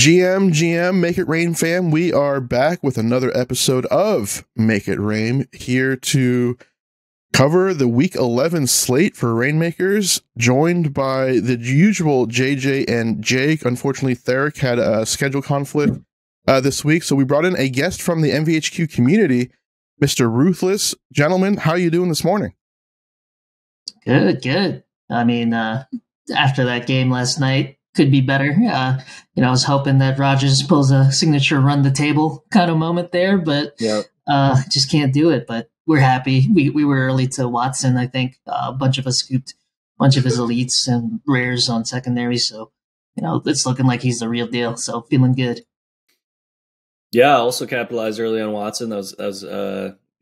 GM, Make It Rain fam, we are back with another episode of Make It Rain, here to cover the Week 11 slate for Rainmakers, joined by the usual JJ and Jake. Unfortunately, Theric had a schedule conflict this week, so we brought in a guest from the MVHQ community, Mr. Roothlus. Gentlemen, how are you doing this morning? Good. I mean, after that game last night, could be better. I was hoping that Rodgers pulls a signature run the table kind of moment there, but just can't do it. But we're happy. We were early to Watson. I think a bunch of us scooped a bunch of his elites and rares on secondary. So, it's looking like he's the real deal. So feeling good. Yeah, also capitalized early on Watson. That was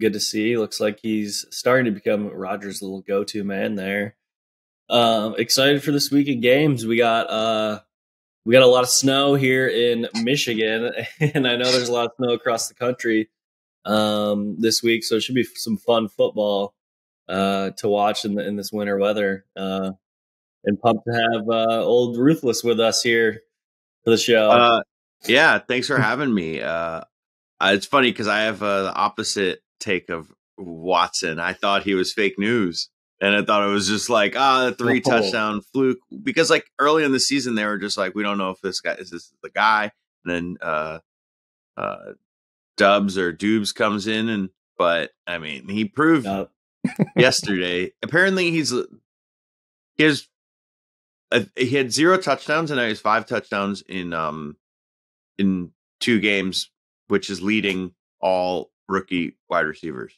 good to see. Looks like he's starting to become Rodgers' little go-to man there. Excited for this week of games. We got a lot of snow here in Michigan, and I know there's a lot of snow across the country this week, so it should be some fun football to watch in this winter weather. And pumped to have old Roothlus with us here for the show. Yeah, thanks for having me. It's funny because I have the opposite take of Watson. I thought he was fake news. And I thought it was just like, a 3 touchdown fluke, because like early in the season, they were just like, we don't know if this is the guy. And then Dubs or Dubes comes in, but I mean, he proved yesterday. Apparently he had 0 touchdowns, and now he has 5 touchdowns in 2 games, which is leading all rookie wide receivers,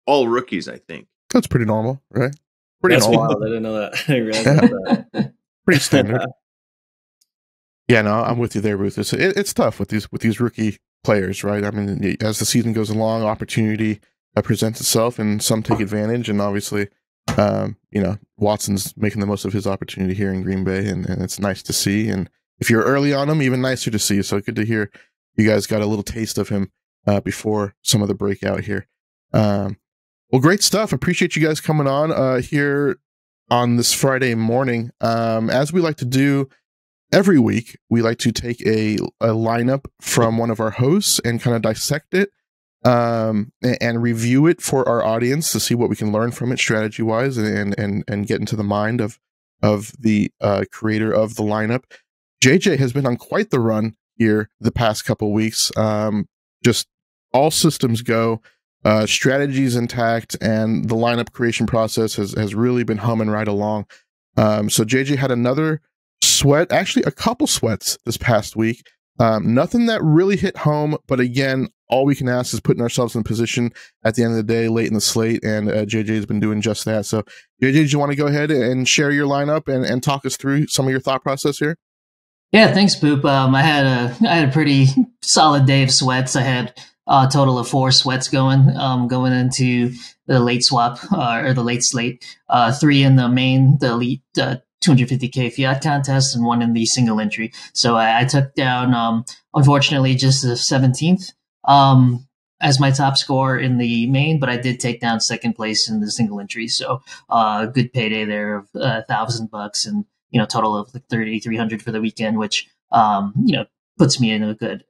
all rookies, I think. That's pretty normal, right? That's wild. I didn't know that. Pretty standard. Yeah, no, I'm with you there, Ruth. It's tough with these rookie players, right? I mean, as the season goes along, opportunity presents itself, and some take advantage. And obviously, Watson's making the most of his opportunity here in Green Bay, and it's nice to see. And if you're early on him, even nicer to see. So good to hear you guys got a little taste of him before some of the breakout here. Well, great stuff. Appreciate you guys coming on here on this Friday morning. As we like to do every week, we like to take a lineup from one of our hosts and kind of dissect it and review it for our audience to see what we can learn from it strategy-wise and get into the mind of the creator of the lineup. JJ has been on quite the run here the past couple weeks. Just all systems go. Strategies intact, and the lineup creation process has really been humming right along. So JJ had another sweat, actually a couple sweats this past week. Nothing that really hit home, but again, all we can ask is putting ourselves in a position at the end of the day, late in the slate, and JJ has been doing just that. So JJ, do you want to go ahead and share your lineup and talk us through some of your thought process here? Yeah, thanks, Boop. I had a pretty solid day of sweats. I had a total of 4 sweats going into the late swap or the late slate. 3 in the main, the elite 250K fiat contest, and 1 in the single entry. So I took down, unfortunately, just the 17th as my top score in the main, but I did take down second place in the single entry. So good payday there of $1,000, and total of like 3,300 for the weekend, which puts me in a good.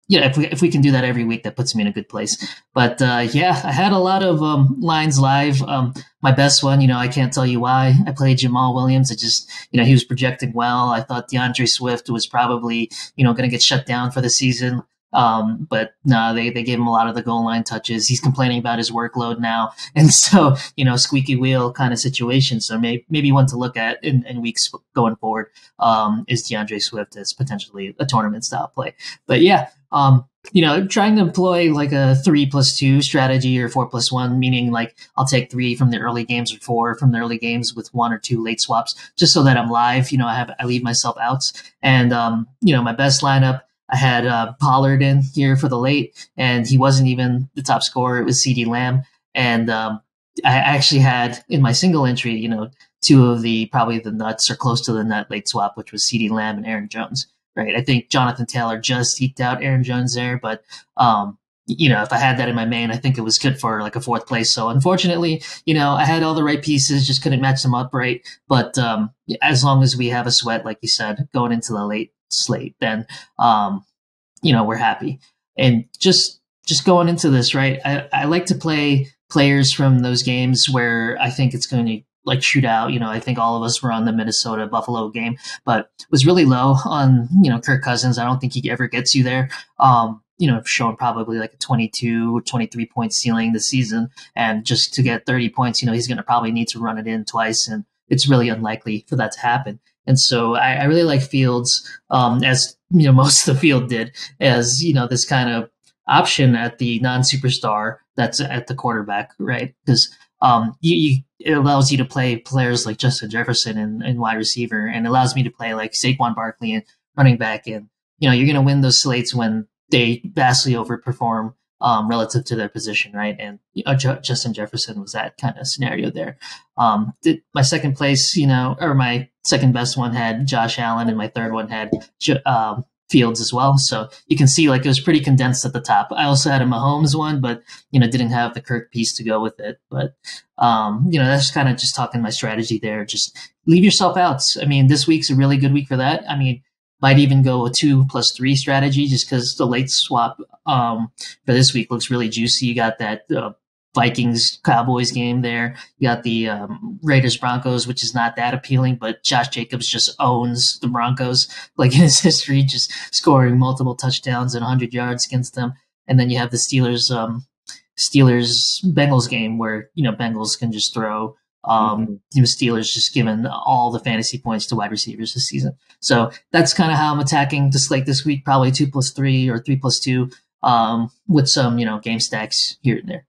Yeah, if we can do that every week, that puts me in a good place. But I had a lot of lines live. My best one, I can't tell you why. I played Jamal Williams. It just, he was projecting well. I thought DeAndre Swift was probably, going to get shut down for the season. But no, they gave him a lot of the goal line touches. He's complaining about his workload now. And so, squeaky wheel kind of situation. So maybe one to look at in weeks going forward is DeAndre Swift as potentially a tournament style play. But trying to employ like a 3+2 strategy or 4+1, meaning like I'll take 3 from the early games or 4 from the early games with 1 or 2 late swaps, just so that I'm live. I leave myself outs. And, my best lineup, I had Pollard in here for the late, and he wasn't even the top scorer. It was CeeDee Lamb. And I actually had in my single entry, 2 of probably the nuts or close to the nut late swap, which was CeeDee Lamb and Aaron Jones. Right. I think Jonathan Taylor just eked out Aaron Jones there, but if I had that in my main, I think it was good for like a 4th place. So unfortunately, I had all the right pieces, just couldn't match them up right. But as long as we have a sweat, like you said, going into the late slate, then we're happy. And just going into this, right? I like to play players from those games where I think it's going to like shoot out. I think all of us were on the Minnesota Buffalo game, but was really low on Kirk Cousins. I don't think he ever gets you there. Showing probably like a 22 or 23 point ceiling this season, and just to get 30 points, he's going to probably need to run it in twice, and it's really unlikely for that to happen. And so I really like Fields, as most of the field did, as this kind of option at the non-superstar that's at the quarterback, right? Because it allows you to play players like Justin Jefferson and wide receiver, and allows me to play like Saquon Barkley and running back. And you're going to win those slates when they vastly overperform relative to their position, right? And Justin Jefferson was that kind of scenario there. My second place, or my second best one had Josh Allen, and my third one had Fields as well. So you can see like it was pretty condensed at the top. I also had a Mahomes one, but didn't have the Kirk piece to go with it. But that's kind of just talking my strategy there. Just leave yourself out. I mean, this week's a really good week for that. I mean, might even go a 2+3 strategy just because the late swap for this week looks really juicy. You got that Vikings Cowboys game there. You got the Raiders Broncos, which is not that appealing, but Josh Jacobs just owns the Broncos like in his history, just scoring multiple touchdowns and 100 yards against them. And then you have the Steelers Bengals game where Bengals can just throw. Steelers just given all the fantasy points to wide receivers this season. So that's kind of how I'm attacking the slate this week, probably 2+3 or 3+2 with some, game stacks here and there.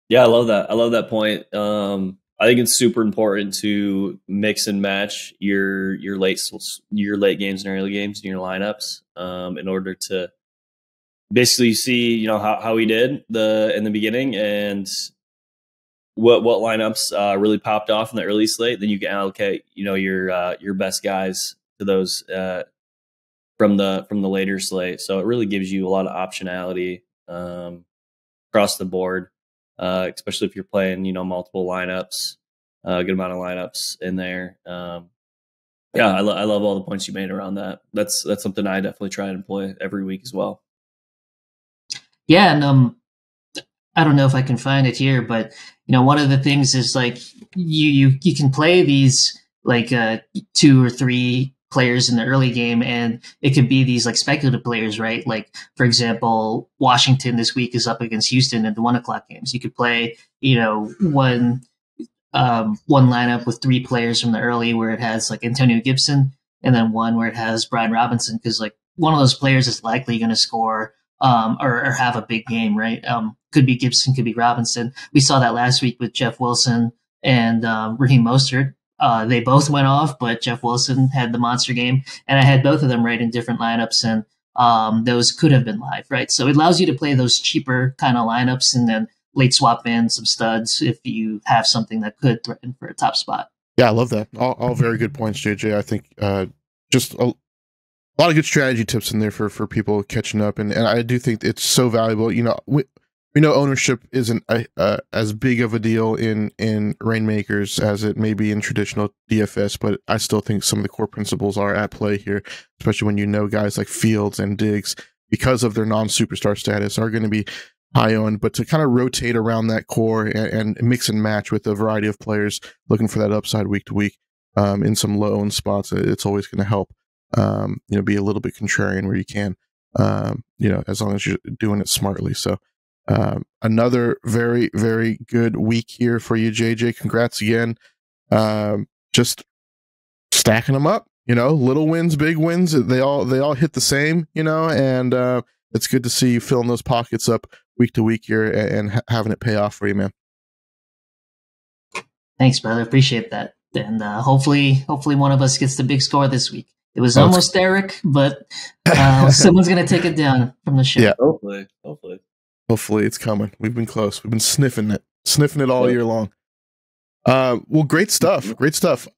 Yeah, I love that. I love that point. I think it's super important to mix and match your late games and early games in your lineups in order to basically see how we did in the beginning and what lineups really popped off in the early slate. Then you can allocate your best guys to those from the later slate. So it really gives you a lot of optionality across the board. Especially if you're playing, multiple lineups, a good amount of lineups in there. I love all the points you made around that. That's something I definitely try and employ every week as well. Yeah, and I don't know if I can find it here, but one of the things is like you can play these like 2 or 3 players in the early game, and it could be these like speculative players, right? Like for example, Washington this week is up against Houston in the 1:00 games. You could play, one lineup with 3 players from the early where it has like Antonio Gibson, and then one where it has Brian Robinson, because like one of those players is likely going to score or have a big game, right? Could be Gibson, could be Robinson. We saw that last week with Jeff Wilson and Raheem Mostert. They both went off, but Jeff Wilson had the monster game, and I had both of them right in different lineups, and those could have been live, right? So it allows you to play those cheaper kind of lineups and then late swap in some studs if you have something that could threaten for a top spot. Yeah, I love that. All very good points, JJ. I think just a lot of good strategy tips in there for people catching up, and I do think it's so valuable. We know ownership isn't as big of a deal in Rainmakers as it may be in traditional DFS, but I still think some of the core principles are at play here, especially when guys like Fields and Diggs, because of their non-superstar status, are going to be high owned. But to kind of rotate around that core and mix and match with a variety of players looking for that upside week to week in some low-owned spots, it's always going to help. Be a little bit contrarian where you can, as long as you're doing it smartly. So. Another very, very good week here for you, JJ. Congrats again. Just stacking them up, little wins, big wins. They all hit the same, and it's good to see you filling those pockets up week to week here and having it pay off for you, man. Thanks, brother. Appreciate that. And hopefully one of us gets the big score this week. It was almost Eric, but someone's going to take it down from the show. Yeah, Hopefully it's coming. We've been close. We've been sniffing it all year long. Well, great stuff.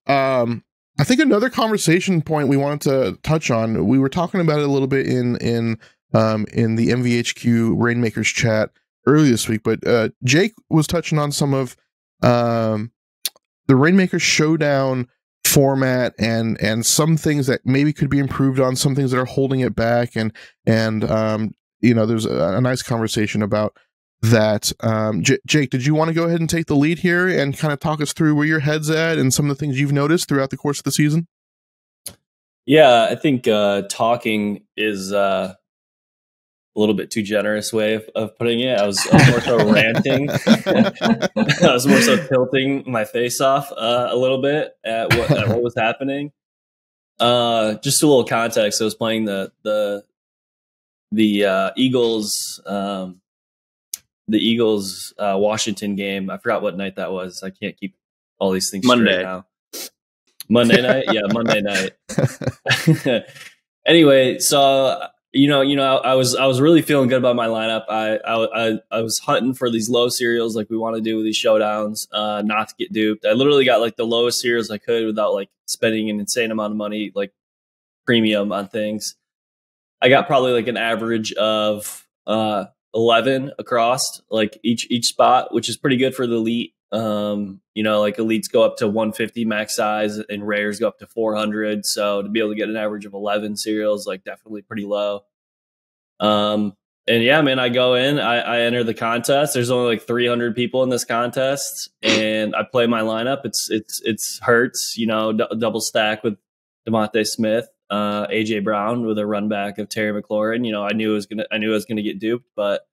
I think another conversation point we wanted to touch on, we were talking about it a little bit in the MVHQ Rainmakers chat earlier this week, but Jake was touching on some of the Rainmakers Showdown format and some things that maybe could be improved on, some things that are holding it back, and there's a nice conversation about that. Jake, did you want to go ahead and take the lead here and kind of talk us through where your head's at and some of the things you've noticed throughout the course of the season? Yeah, I think talking is a little bit too generous way of putting it. I was more so ranting. I was more so tilting my face off a little bit at what was happening. Just a little context. I was playing the Eagles Washington game. I forgot what night that was. I can't keep all these things straight now. Monday night? Yeah, Monday night. Anyway, so I was really feeling good about my lineup. I was hunting for these low cereals like we want to do with these showdowns, not to get duped. I literally got like the lowest cereals I could without like spending an insane amount of money, like premium on things. I got probably like an average of 11 across like each spot, which is pretty good for the elite. Like elites go up to 150 max size and rares go up to 400. So to be able to get an average of 11 cereals, like definitely pretty low. And yeah, man, I go in, I enter the contest. There's only like 300 people in this contest, and I play my lineup. It's Hurts, double stack with Devontae Smith, AJ Brown with a run back of Terry McLaurin. I knew I was gonna get duped, but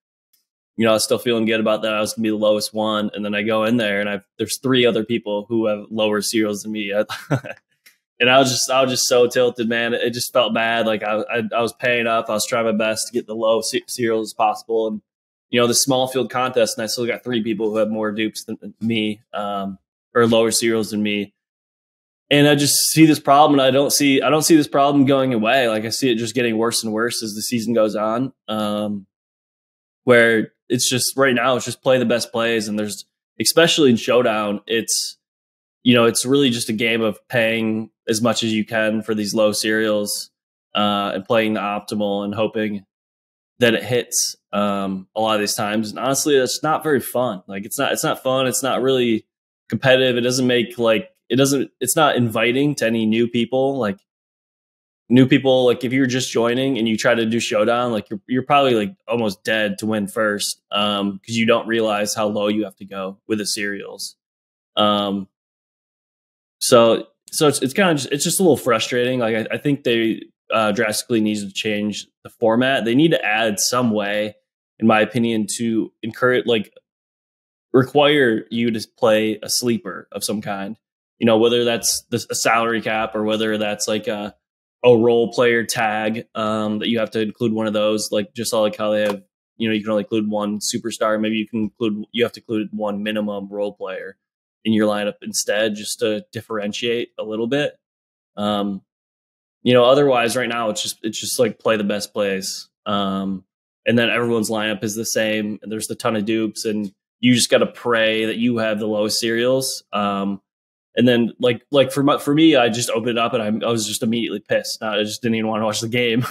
I was still feeling good about that. I was going to be the lowest one. And then I go in there and there's 3 other people who have lower cereals than me. And I was just so tilted, man. It just felt bad. Like I was paying up. I was trying my best to get the low cereals as possible. And, the small field contest, and I still got 3 people who have more dupes than me, or lower cereals than me. And I just see this problem, and I don't see this problem going away. Like I see it just getting worse and worse as the season goes on. Where it's just right now, it's just play the best plays. And there's, especially in Showdown, it's really just a game of paying as much as you can for these low cereals, and playing the optimal and hoping that it hits a lot of these times. And honestly, it's not very fun. Like it's not fun. It's not really competitive. It doesn't make it's not inviting to any new people. Like new people, like if you're just joining and you try to do Showdown, like you're probably like almost dead to win first, because you don't realize how low you have to go with the cereals. So it's kind of it's just a little frustrating. Like I think they drastically need to change the format. They need to add some way, in my opinion, to encourage, like require you to play a sleeper of some kind. Whether that's a salary cap or whether that's like a role player tag, that you have to include one of those, like just like how they have, you can only include one superstar. Maybe you have to include one minimum role player in your lineup instead, just to differentiate a little bit. Otherwise right now it's just like play the best plays. And then everyone's lineup is the same, and there's a ton of dupes, and you just got to pray that you have the lowest cereals. And then like for me, I just opened it up and I was just immediately pissed. I just didn't even want to watch the game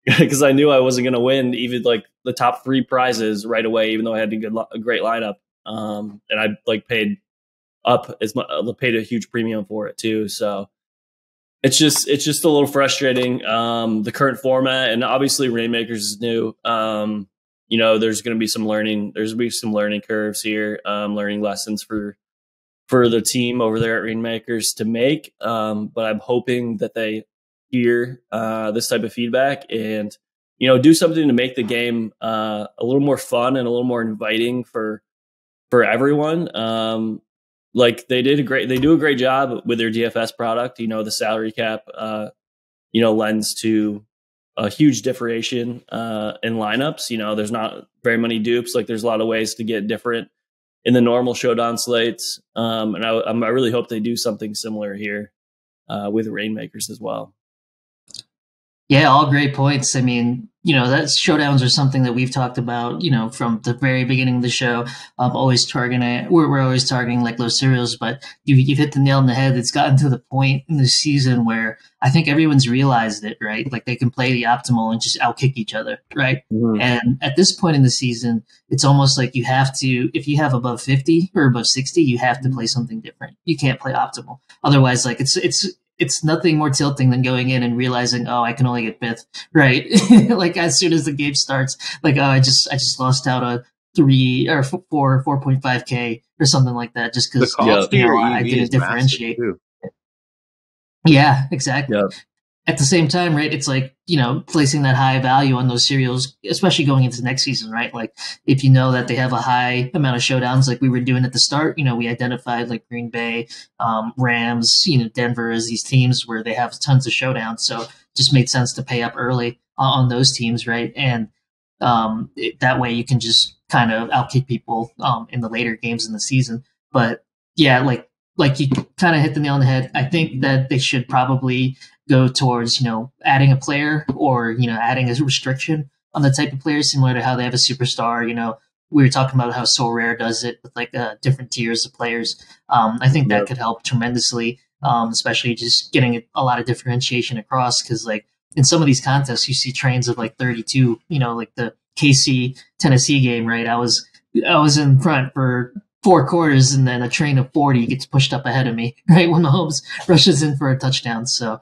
because I knew I wasn't going to win even like the top 3 prizes right away, even though I had a great lineup. And I like paid a huge premium for it too. So it's just a little frustrating. The current format, and obviously Rainmakers is new. There's going to be some learning. There's going to be some learning curves here, learning lessons for the team over there at Rainmakers to make. But I'm hoping that they hear this type of feedback and, do something to make the game a little more fun and a little more inviting for everyone. Like they do a great job with their DFS product. The salary cap, lends to a huge differentiation in lineups. There's not very many dupes. Like there's a lot of ways to get different in the normal Showdown slates. And I really hope they do something similar here with Rainmakers as well. Yeah, all great points. I mean, that showdowns are something that we've talked about, from the very beginning of the show. Always targeting, we're always targeting like low cereals, but you've hit the nail on the head. It's gotten to the point in the season where I think everyone's realized it, right? Like they can play the optimal and just outkick each other, right? Mhm. And at this point in the season, it's almost like you have to, if you have above 50 or above 60, you have to play something different. You can't play optimal. Otherwise, like it's nothing more tilting than going in and realizing, oh, I can only get fifth, right? Like as soon as the game starts, like, oh, I just lost out a 4.5K or something like that, just The because, cost to Yeah. your I EV didn't is massive differentiate. too. Yeah, exactly. Yeah. At the same time, right, it's like, placing that high value on those cereals, especially going into next season, right? Like if you know that they have a high amount of showdowns like we were doing at the start, we identified like Green Bay, Rams, Denver as these teams where they have tons of showdowns. So it just made sense to pay up early on those teams, right? And that way you can just kind of outkick people in the later games in the season. But yeah, like you kind of hit the nail on the head. I think that they should probably go towards, adding a player or, adding a restriction on the type of player, similar to how they have a superstar. We were talking about how So Rare does it with like different tiers of players. I think that Yep. could help tremendously, especially just getting a lot of differentiation across. Because like in some of these contests, you see trains of like 32. Like the KC Tennessee game, right? I was in front for 4 quarters, and then a train of 40 gets pushed up ahead of me, right, when Mahomes rushes in for a touchdown. So,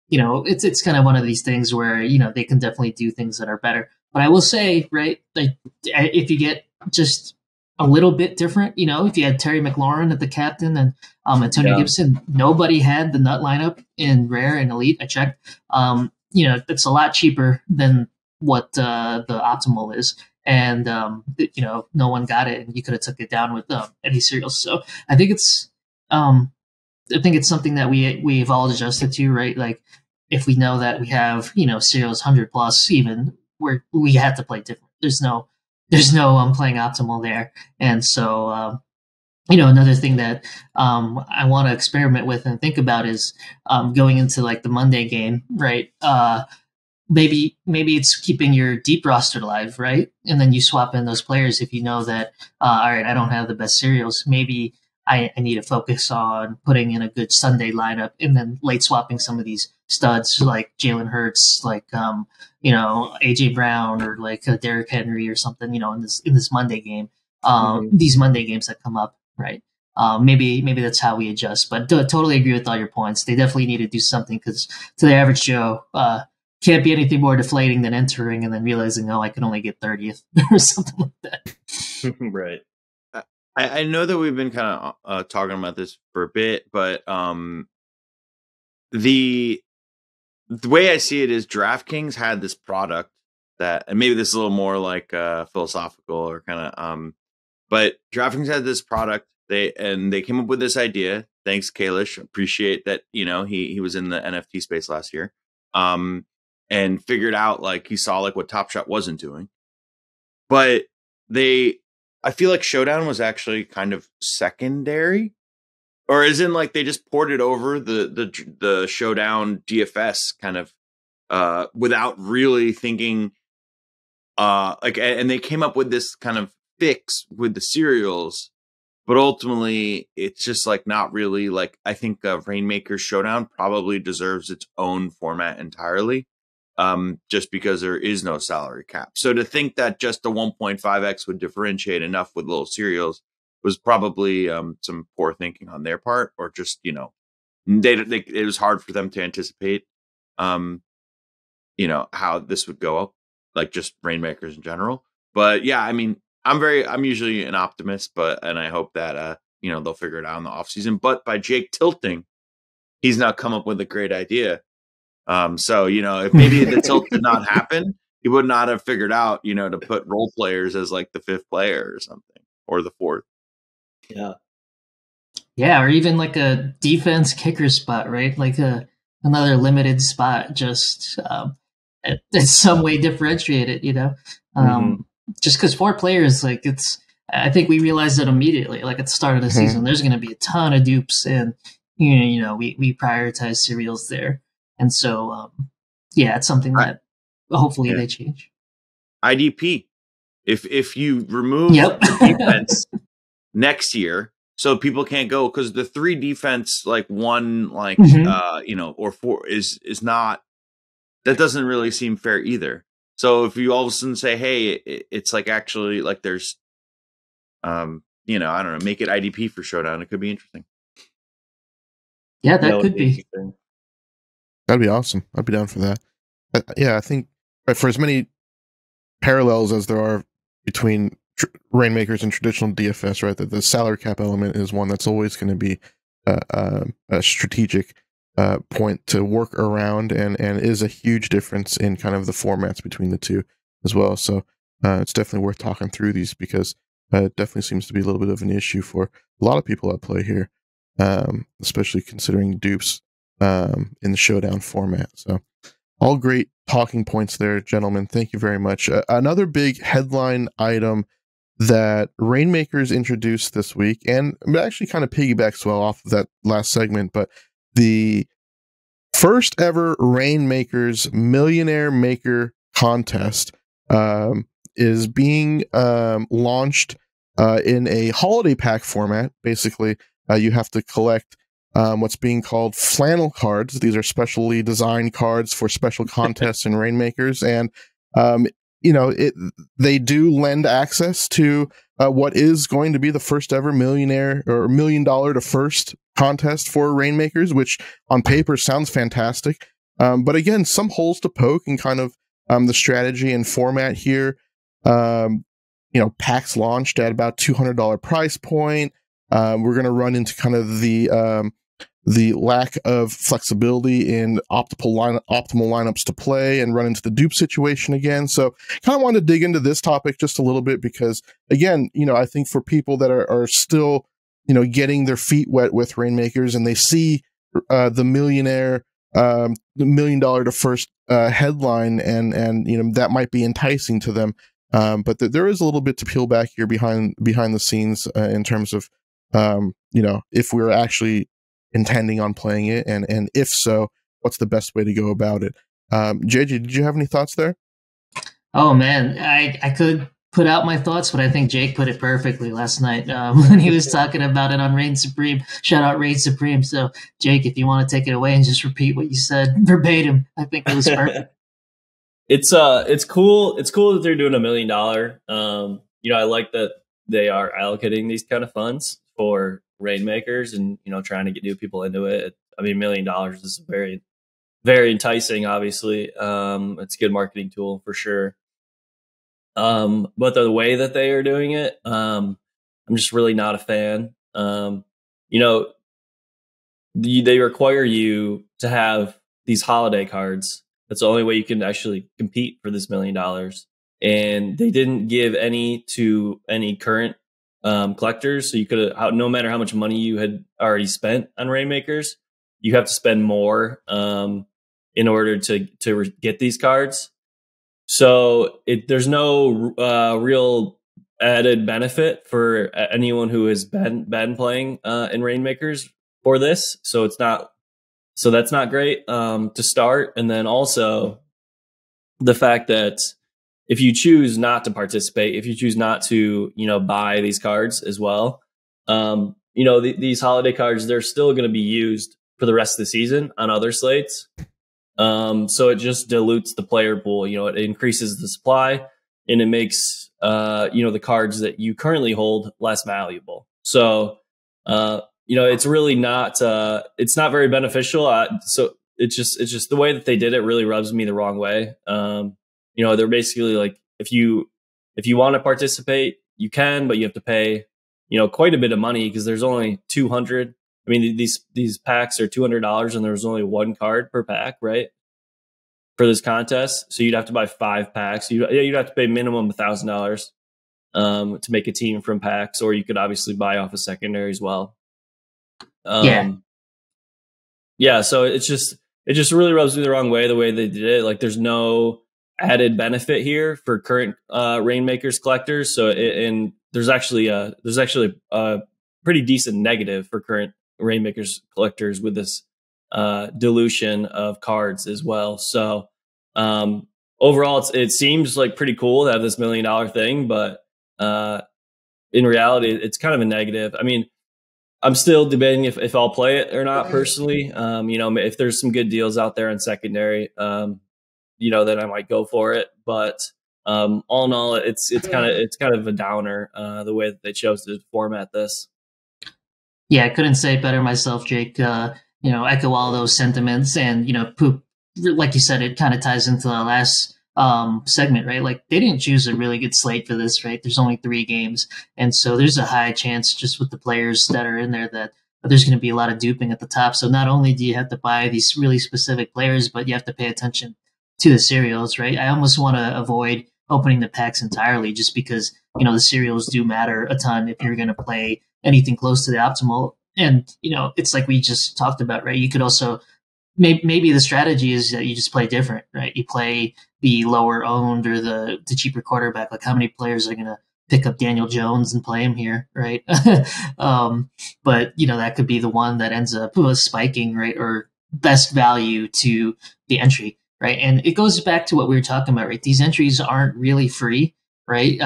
it's kind of one of these things where they can definitely do things that are better. But I will say, right, like if you get just a little bit different, if you had Terry McLaurin at the captain and Antonio Yeah. Gibson, nobody had the nut lineup in Rare and Elite. I checked. It's a lot cheaper than what the optimal is, and no one got it, and you could have took it down with any cereals. So I think it's something that we've all adjusted to, right? Like if we know that we have cereals 100 plus, even we have to play different. There's no playing optimal there, and so another thing that I want to experiment with and think about is going into like the Monday game, right? Maybe it's keeping your deep roster alive, right? And then you swap in those players if you know that, all right, I don't have the best cereals. Maybe I need to focus on putting in a good Sunday lineup and then late swapping some of these studs like Jalen Hurts, like AJ Brown or like Derrick Henry or something, in this Monday game. Mhm. These Monday games that come up, right? Maybe that's how we adjust. But totally agree with all your points. They definitely need to do something because to the average Joe, can't be anything more deflating than entering and then realizing, oh, I can only get 30th or something like that. Right. I know that we've been kind of talking about this for a bit, but the way I see it is DraftKings had this product that, and maybe this is a little more like philosophical or kind of, but DraftKings had this product. They came up with this idea. Thanks, Kalish. Appreciate that. He was in the NFT space last year, and figured out like he saw like what Top Shot wasn't doing, but I feel like Showdown was actually kind of secondary, or as in like they just ported over the Showdown DFS kind of without really thinking and they came up with this kind of fix with the cereals, but ultimately it's just like not really like I think Rainmaker Showdown probably deserves its own format entirely. Just because there is no salary cap. So to think that just the 1.5x would differentiate enough with little cereals was probably some poor thinking on their part, or just, it was hard for them to anticipate, how this would go up, like just Rainmakers in general. But yeah, I mean, I'm usually an optimist, and I hope that, they'll figure it out in the off season. But by Jake tilting, he's not come up with a great idea. So, if maybe the tilt did not happen, he would not have figured out, to put role players as like the fifth player or something, or the fourth. Yeah. Yeah, or even like a defense kicker spot, right? Like another limited spot, just in some way differentiated, just because 4 players, like I think we realized it immediately. Like at the start of the season, there's going to be a ton of dupes, and we prioritize cereals there, and so yeah, it's something that hopefully Yeah. they change. IDP. If you remove Yep. the defense next year, so people can't go, because the 3 defense, like 1, like or 4 is not, that doesn't really seem fair either. So if you all of a sudden say, hey, it's like actually like there's I don't know, make it IDP for Showdown, it could be interesting. Yeah, that could be. That'd be awesome. I'd be down for that. I think for as many parallels as there are between Rainmakers and traditional DFS, right, that the salary cap element is one that's always going to be a strategic point to work around, and is a huge difference in kind of the formats between the two as well. So it's definitely worth talking through these, because it definitely seems to be a little bit of an issue for a lot of people at play here, especially considering dupes in the Showdown format. So all great talking points there, gentlemen. Thank you very much. Another big headline item that Rainmakers introduced this week, and it actually kind of piggybacks well off of that last segment, but the first ever Rainmakers Millionaire Maker contest is being launched in a holiday pack format. Basically, you have to collect what's being called flannel cards. These are specially designed cards for special contests in Rainmakers, and they do lend access to what is going to be the first ever millionaire or $1 million to first contest for Rainmakers, which on paper sounds fantastic. But again, some holes to poke in kind of the strategy and format here. Packs launched at about $200 price point. We're going to run into kind of the lack of flexibility in optimal lineups to play, and run into the dupe situation again. So kind of wanted to dig into this topic just a little bit, because again, I think for people that are still, getting their feet wet with Rainmakers, and they see the Millionaire, the $1 million to first headline, and that might be enticing to them. But there is a little bit to peel back here behind the scenes in terms of, if we're actually intending on playing it, and if so, what's the best way to go about it? JJ, did you have any thoughts there? Oh man, I could put out my thoughts, but I think Jake put it perfectly last night when he was talking about it on Reign Supreme. Shout out Reign Supreme. So Jake, if you want to take it away and just repeat what you said verbatim, I think it was perfect. It's cool. It's cool that they're doing $1 million. I like that they are allocating these kind of funds for Rainmakers, and trying to get new people into it. I mean, $1 million is very, very enticing. Obviously, it's a good marketing tool for sure. But the way that they are doing it, I'm just really not a fan. They require you to have these holiday cards. That's the only way you can actually compete for this $1 million. And they didn't give any to any current collectors. So you could have, no matter how much money you had already spent on Rainmakers, you have to spend more in order to get these cards. So there's no real added benefit for anyone who has been playing in Rainmakers for this. So that's not great to start. And then also the fact that if you choose not to participate, if you choose not to, buy these cards as well, these holiday cards, they're still going to be used for the rest of the season on other slates. So it just dilutes the player pool. It increases the supply, and it makes, the cards that you currently hold less valuable. So, it's really not, it's not very beneficial. So it's just the way that they did it really rubs me the wrong way. They're basically like, if you want to participate, you can, but you have to pay, quite a bit of money, because there's only 200. I mean, these packs are $200, and there's only one card per pack, right? For this contest. So you'd have to buy 5 packs. You'd have to pay minimum $1,000 to make a team from packs, or you could obviously buy off a secondary as well. Yeah. So it just really rubs me the wrong way, the way they did it. Like, there's no added benefit here for current Rainmakers collectors. So and there's actually a pretty decent negative for current Rainmakers collectors with this dilution of cards as well. So Overall, it seems like pretty cool to have this $1 million thing, but in reality, it's kind of a negative. I mean, I'm still debating if I'll play it or not personally. If there's some good deals out there in secondary, then I might go for it. But all in all, it's kind of a downer the way that they chose to format this. Yeah, I couldn't say it better myself, Jake. Echo all those sentiments, and Poop, like you said, it kind of ties into the last segment, right? Like they didn't choose a really good slate for this, right? There's only 3 games, and so there's a high chance just with the players that are in there that there's going to be a lot of duping at the top. So not only do you have to buy these really specific players, but you have to pay attention to the serials, right? I almost want to avoid opening the packs entirely, just because the serials do matter a ton if you're going to play anything close to the optimal. And it's like we just talked about, right? You could also maybe the strategy is that you just play different, right? You play the lower owned or the cheaper quarterback. Like how many players are going to pick up Daniel Jones and play him here, right? But that could be the one that ends up spiking, right? Or best value to the entry, right? And it goes back to what we were talking about, right? These entries aren't really free, right?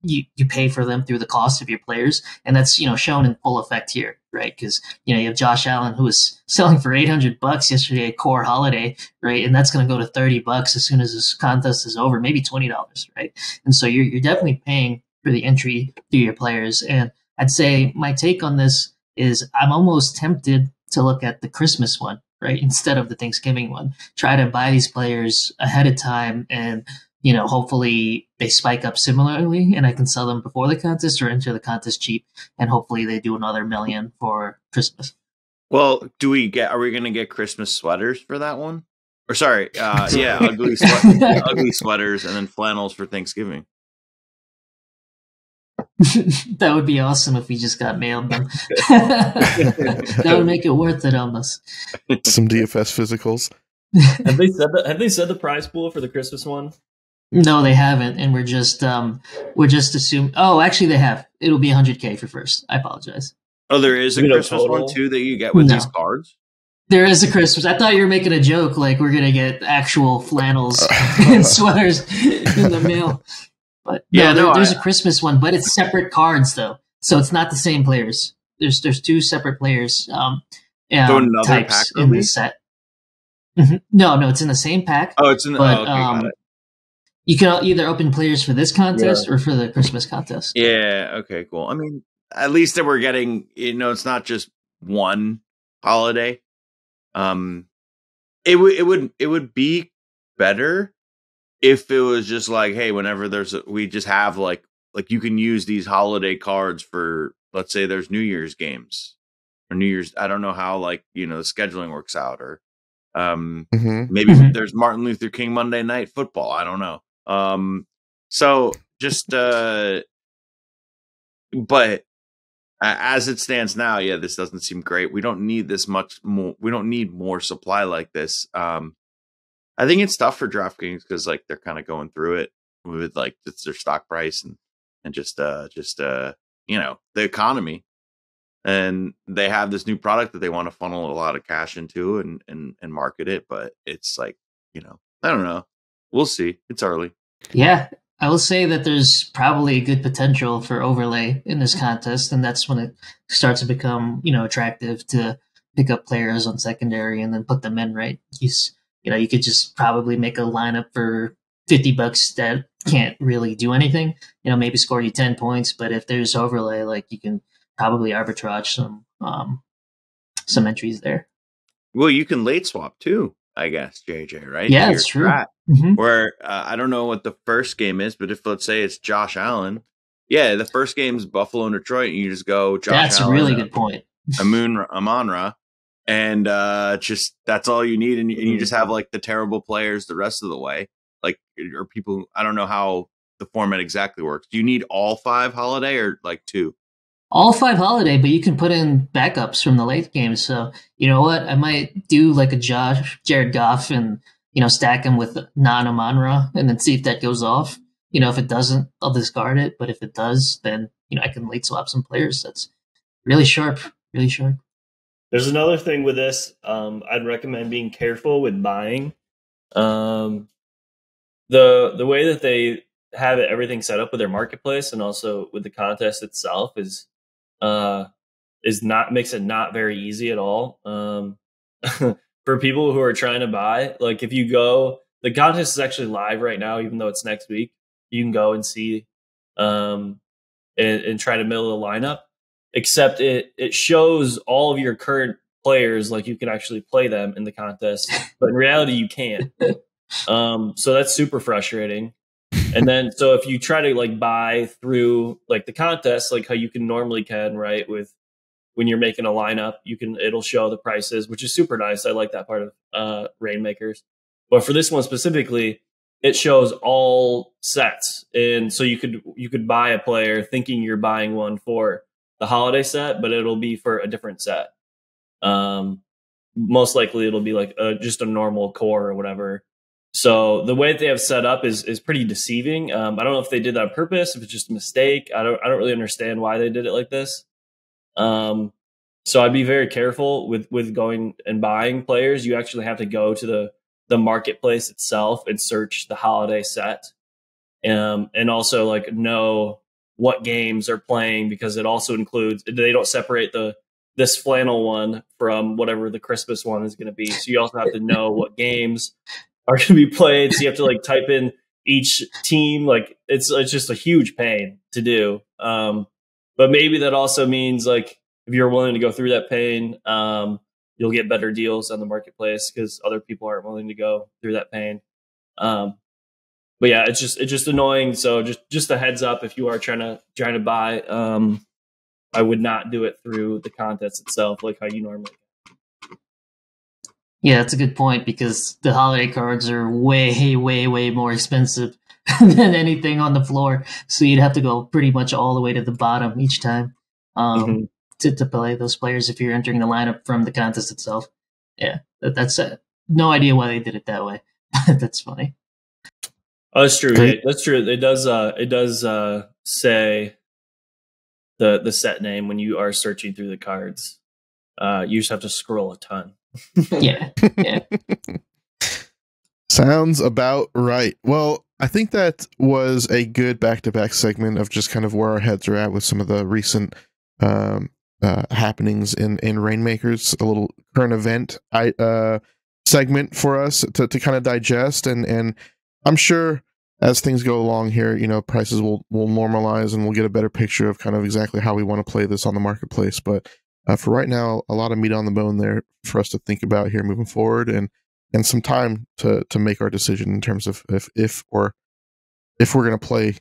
You pay for them through the cost of your players, and that's shown in full effect here, right? Because you have Josh Allen, who was selling for $800 yesterday at Core Holiday, right? And that's going to go to $30 as soon as this contest is over, maybe $20, right? And so you're definitely paying for the entry through your players. And I'd say my take on this is I'm almost tempted to look at the Christmas one, right, instead of the Thanksgiving one. Try to buy these players ahead of time, and hopefully they spike up similarly and I can sell them before the contest or enter the contest cheap, and hopefully they do another $1 million for Christmas. Well, are we going to get Christmas sweaters for that one? Or sorry, ugly sweaters and then flannels for Thanksgiving. That would be awesome if we just got mailed them. That would make it worth it almost. Some DFS physicals. Have they said the prize pool for the Christmas one? No, they haven't, and we're just assuming. Oh, actually, they have. It'll be $100K for first. I apologize. Oh, there is a Christmas one too that you get with these cards. There is a Christmas. I thought you were making a joke, like we're gonna get actual flannels and sweaters in the mail. But there's a Christmas one, but it's separate cards though, so it's not the same players. There's 2 separate players. Types in this set. Mm-hmm. No, it's in the same pack. Oh, it's in the. Okay, got it. You can either open players for this contest or for the Christmas contest. Yeah. Okay. Cool. I mean, at least that we're getting. It's not just one holiday. It would be better if it was just like, hey, whenever we just have like you can use these holiday cards for, let's say there's New Year's games or New Year's. I don't know how the scheduling works out, or maybe there's Martin Luther King Monday Night Football. I don't know. So just, but as it stands now, this doesn't seem great. We don't need this much more. We don't need more supply like this. I think it's tough for DraftKings because they're kind of going through it with it's their stock price and just the economy, and they have this new product that they want to funnel a lot of cash into and market it. But it's I don't know. We'll see. It's early. Yeah, I will say that there's probably a good potential for overlay in this contest, and that's when it starts to become, attractive to pick up players on secondary and then put them in, right? You could just probably make a lineup for $50 that can't really do anything, maybe score you 10 points, but if there's overlay, you can probably arbitrage some entries there. Well, you can late swap too, I guess, JJ, right? Yeah, it's true. Where I don't know what the first game is, but if let's say it's Josh Allen, the first game is Buffalo and Detroit, and you just go Josh Allen. That's a really good point. Amon-Ra, and just that's all you need, and you just have the terrible players the rest of the way, or people. I don't know how the format exactly works. Do you need all 5 holiday or 2? All 5 holiday, but you can put in backups from the late games. So you know what? I might do a Jared Goff and stack him with non-Amon-Ra and then see if that goes off. If it doesn't, I'll discard it. But if it does, then I can late swap some players. That's really sharp, really sharp. There's another thing with this. I'd recommend being careful with buying. The way that they have everything set up with their marketplace and also with the contest itself is not makes it not very easy at all. For people who are trying to buy, like if you go, the contest is actually live right now, even though it's next week. You can go and see and try to middle the lineup. Except it shows all of your current players, like you can actually play them in the contest, but in reality you can't. So that's super frustrating. And then so if you try to like buy through like the contest, like how you can normally right, with when you're making a lineup, it'll show the prices, which is super nice. I like that part of Rainmakers. But for this one specifically, it shows all sets, and so you could buy a player thinking you're buying one for the holiday set, but it'll be for a different set. Most likely it'll be like just a normal core or whatever. So the way that they have set up is pretty deceiving. I don't know if they did that on purpose, if it's just a mistake. I don't really understand why they did it like this. So I'd be very careful with going and buying players. You actually have to go to the marketplace itself and search the holiday set, and also like know what games are playing, because it also includes, they don't separate this flannel one from whatever the Christmas one is going to be. So you also have to know what games are going to be played. So you have to like type in each team. Like it's just a huge pain to do. But maybe that also means like if you're willing to go through that pain, you'll get better deals on the marketplace because other people aren't willing to go through that pain. But yeah, it's just annoying. So just a heads up, if you are trying to buy, I would not do it through the contest itself, like how you normally. Yeah, that's a good point, because the holiday cards are way, way, way more expensive than anything on the floor. So you'd have to go pretty much all the way to the bottom each time to play those players if you're entering the lineup from the contest itself. Yeah, that's no idea why they did it that way. That's funny. Oh, that's true. Yeah, that's true. It does say the set name when you are searching through the cards. You just have to scroll a ton. Yeah. Sounds about right. Well, I think that was a good back-to-back segment of just kind of where our heads are at with some of the recent happenings in Rainmakers, a little current event segment for us to kind of digest, and I'm sure as things go along here, prices will normalize and we'll get a better picture of kind of exactly how we want to play this on the marketplace. But for right now, a lot of meat on the bone there for us to think about here moving forward, and some time to make our decision in terms of if we're going to play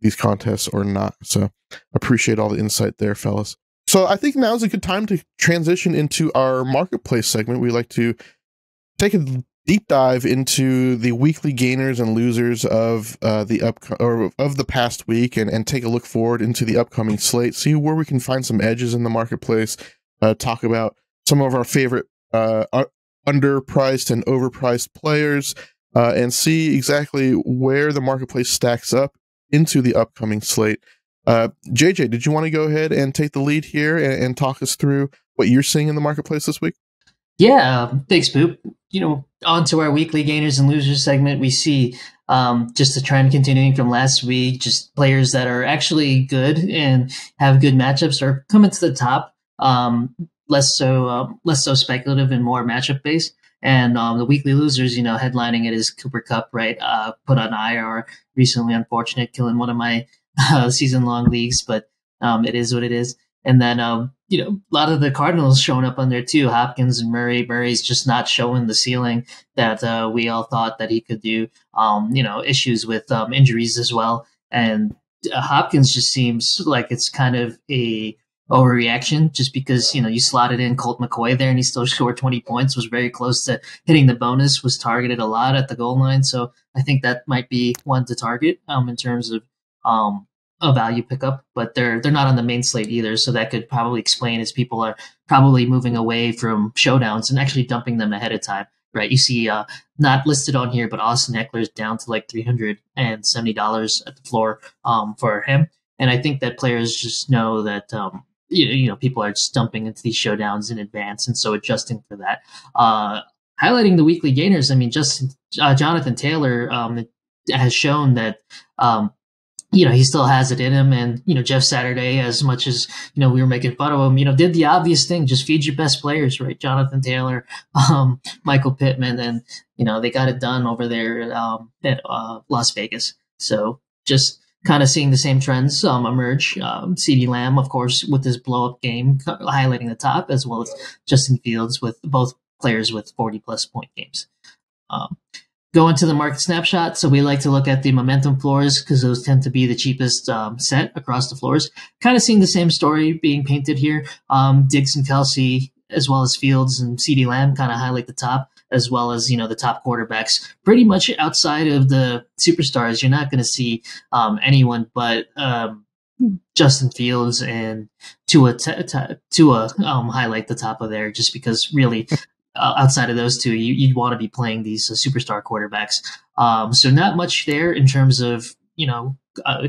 these contests or not. So appreciate all the insight there, fellas. So I think now's a good time to transition into our marketplace segment. We like to take a deep dive into the weekly gainers and losers of of the past week, and take a look forward into the upcoming slate, see where we can find some edges in the marketplace, talk about some of our favorite underpriced and overpriced players, and see exactly where the marketplace stacks up into the upcoming slate. JJ, did you want to go ahead and take the lead here and talk us through what you're seeing in the marketplace this week? Yeah, thanks, Boop. On to our weekly gainers and losers segment, we see just the trend continuing from last week. Just players that are actually good and have good matchups are coming to the top. Less so speculative and more matchup based. And the weekly losers, headlining it is Cooper Kupp, right? Put on IR recently, unfortunate, killing one of my season long leagues, but it is what it is. And then, a lot of the Cardinals showing up on there too. Hopkins and Murray. Murray's just not showing the ceiling that we all thought that he could do. Issues with injuries as well. And Hopkins just seems like it's kind of a overreaction, just because, you slotted in Colt McCoy there and he still scored 20 points, was very close to hitting the bonus, was targeted a lot at the goal line. So I think that might be one to target in terms of a value pickup, but they're not on the main slate either. So that could probably explain as people are probably moving away from showdowns and actually dumping them ahead of time, right? You see, not listed on here, but Austin Eckler's down to like $370 at the floor for him. And I think that players just know that, people are just dumping into these showdowns in advance. And so adjusting for that. Highlighting the weekly gainers, I mean, Justin Jonathan Taylor has shown that he still has it in him. And, Jeff Saturday, as much as, we were making fun of him, did the obvious thing, just feed your best players, right? Jonathan Taylor, Michael Pittman, and, they got it done over there at Las Vegas. So just kind of seeing the same trends emerge. CeeDee Lamb, of course, with his blow-up game, highlighting the top, as well as Justin Fields, with both players with 40-plus point games. Go into the market snapshot. So we like to look at the momentum floors because those tend to be the cheapest set across the floors. Kind of seeing the same story being painted here. Diggs and Kelsey, as well as Fields and CeeDee Lamb, kind of highlight the top, as well as, the top quarterbacks. Pretty much outside of the superstars, you're not going to see anyone but Justin Fields and Tua highlight the top of there, just because really outside of those two, you'd want to be playing these superstar quarterbacks. So not much there in terms of,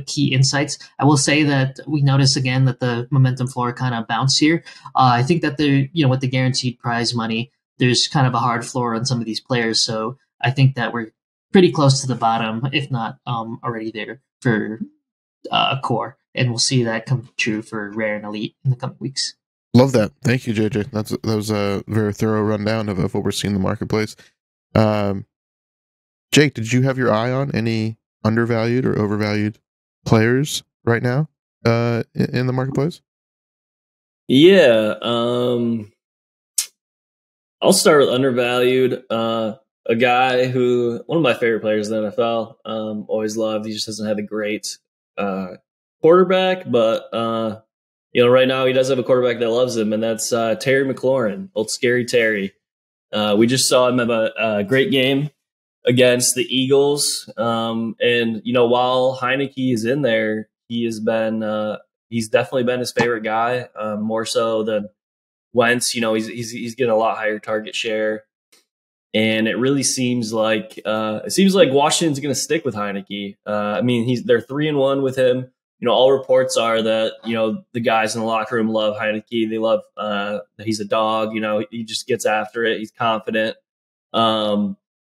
key insights. I will say that we notice again that the momentum floor kind of bounced here. I think that with the guaranteed prize money, there's kind of a hard floor on some of these players. So I think that we're pretty close to the bottom, if not already there for core. And we'll see that come true for rare and elite in the coming weeks. Love that. Thank you, JJ. That was a very thorough rundown of what we're seeing in the marketplace. Jake, did you have your eye on any undervalued or overvalued players right now in the marketplace? Yeah. I'll start with undervalued. A guy who, one of my favorite players in the NFL, always loved. He just hasn't had a great quarterback, but right now he does have a quarterback that loves him, and that's Terry McLaurin, old scary Terry. We just saw him have a great game against the Eagles. And, while Heineke is in there, he's definitely been his favorite guy, more so than Wentz. He's getting a lot higher target share. And it really seems like Washington's going to stick with Heineke. They're 3-1 with him. All reports are that, the guys in the locker room love Heineke. They love that he's a dog. He just gets after it. He's confident.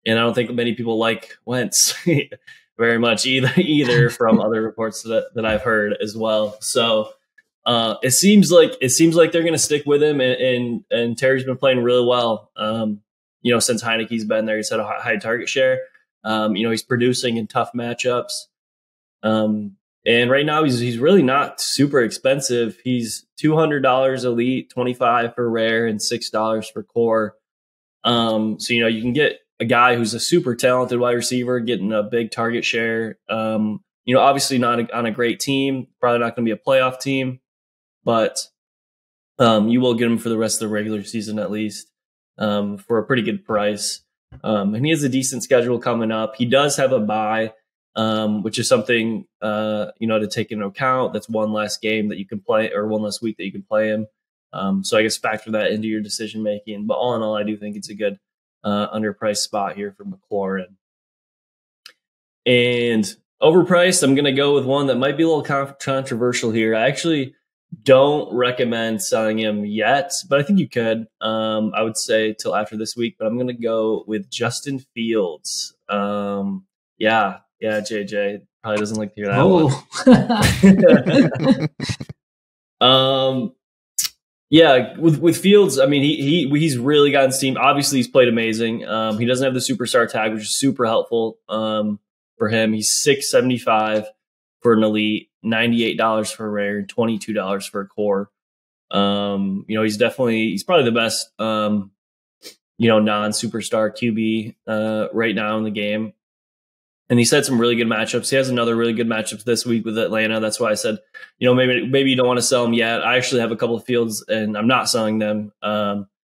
And I don't think many people like Wentz very much either from other reports that I've heard as well. So it seems like they're going to stick with him. And Terry's been playing really well. Since Heineke's been there, he's had a high target share. He's producing in tough matchups. And right now he's really not super expensive. He's $200 elite, $25 for rare, and $6 for core. So you can get a guy who's a super talented wide receiver getting a big target share. Obviously not on a great team, probably not going to be a playoff team, but you will get him for the rest of the regular season at least for a pretty good price. And he has a decent schedule coming up. He does have a bye. Which is something, to take into account. That's one less game that you can play, or one less week that you can play him. So I guess factor that into your decision making. But all in all, I do think it's a good underpriced spot here for McLaurin. And overpriced, I'm going to go with one that might be a little controversial here. I actually don't recommend selling him yet, but I think you could. I would say till after this week, but I'm going to go with Justin Fields. Yeah, JJ probably doesn't like to hear that one. With Fields, he's really gotten steam. Obviously, he's played amazing. He doesn't have the superstar tag, which is super helpful for him. He's $675 for an elite, $98 for a rare, and $22 for a core. He's probably the best non-superstar QB right now in the game. And he's had some really good matchups. He has another really good matchup this week with Atlanta. That's why I said, maybe you don't want to sell them yet. I actually have a couple of Fields, and I'm not selling them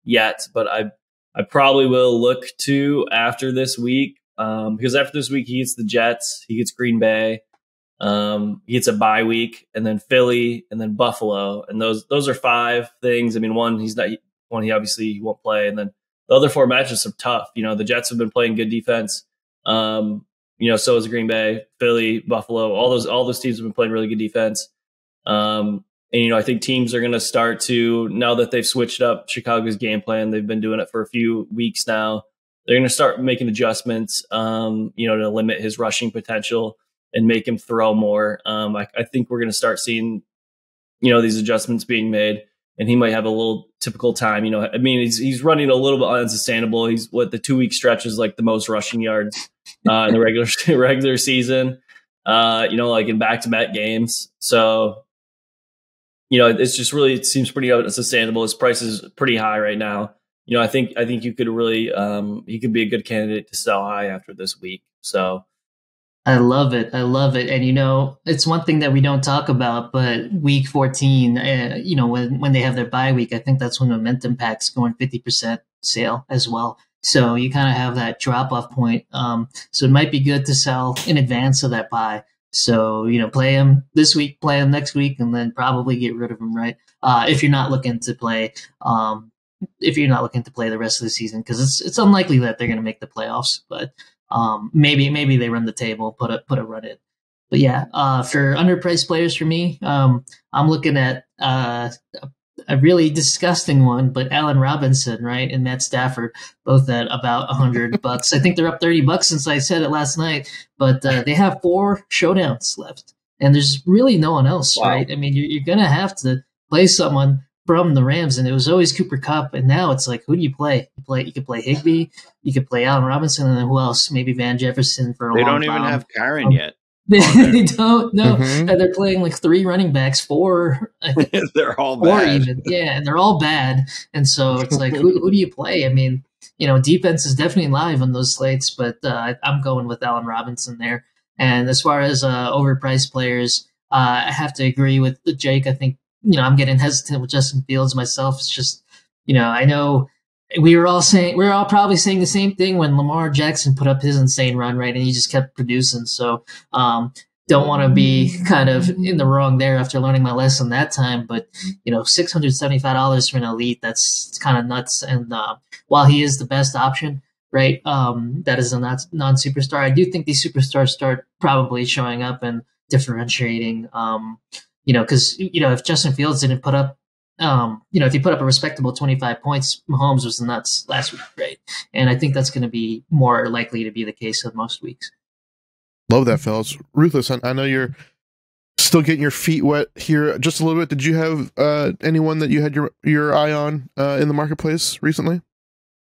yet. But I probably will look to after this week, because after this week he gets the Jets, he gets Green Bay, he gets a bye week, and then Philly, and then Buffalo, and those are 5 things. One he obviously won't play, and then the other 4 matches are tough. The Jets have been playing good defense. So is Green Bay, Philly, Buffalo. All those teams have been playing really good defense. I think teams are going to start to, now that they've switched up Chicago's game plan, they've been doing it for a few weeks now. they're going to start making adjustments, to limit his rushing potential and make him throw more. I think we're going to start seeing, these adjustments being made, and he might have a little typical time. He's running a little bit unsustainable. He's the 2-week stretch is like the most rushing yards in the regular season, like in back-to-back games. So, it's just really, it seems pretty unsustainable. His price is pretty high right now. I think you could really, he could be a good candidate to sell high after this week. So I love it. And, it's one thing that we don't talk about, but week 14, when they have their bye week, I think that's when Momentum Pack's going 50% sale as well. So you kind of have that drop off point. So it might be good to sell in advance of that bye. So, play him this week, play him next week, and then probably get rid of him, right? If you're not looking to play, the rest of the season, because it's unlikely that they're going to make the playoffs, but maybe they run the table, put a run in. But yeah, for underpriced players for me, I'm looking at a really disgusting one, but Allen Robinson, right, and Matt Stafford, both at about $100. I think they're up $30 since I said it last night, but they have 4 showdowns left, and there's really no one else, wow. Right? I mean, you're gonna have to play someone from the Rams, and it was always Cooper Kupp, and now it's like, who do you play? You could play Higbee, you could play Allen Robinson, and then who else? Maybe Van Jefferson for a long time. They don't even have Karen yet. They don't know. Mm-hmm. They're playing like 3 running backs, 4. They're all bad. Even. Yeah, and they're all bad. And so it's like, who do you play? I mean, defense is definitely live on those slates, but I'm going with Allen Robinson there. And as far as overpriced players, I have to agree with Jake. I think, I'm getting hesitant with Justin Fields myself. It's just, I know we were all probably saying the same thing when Lamar Jackson put up his insane run, right? And he just kept producing. So, don't want to be kind of in the wrong there after learning my lesson that time. But, $675 for an elite, that's kind of nuts. And while he is the best option, right, that is a non-superstar, I do think these superstars start probably showing up and differentiating, because, if Justin Fields didn't put up, if he put up a respectable 25 points, Mahomes was nuts last week, right? And I think that's going to be more likely to be the case of most weeks. Love that, fellas. Ruthless, I know you're still getting your feet wet here just a little bit. Did you have anyone that you had your eye on in the marketplace recently?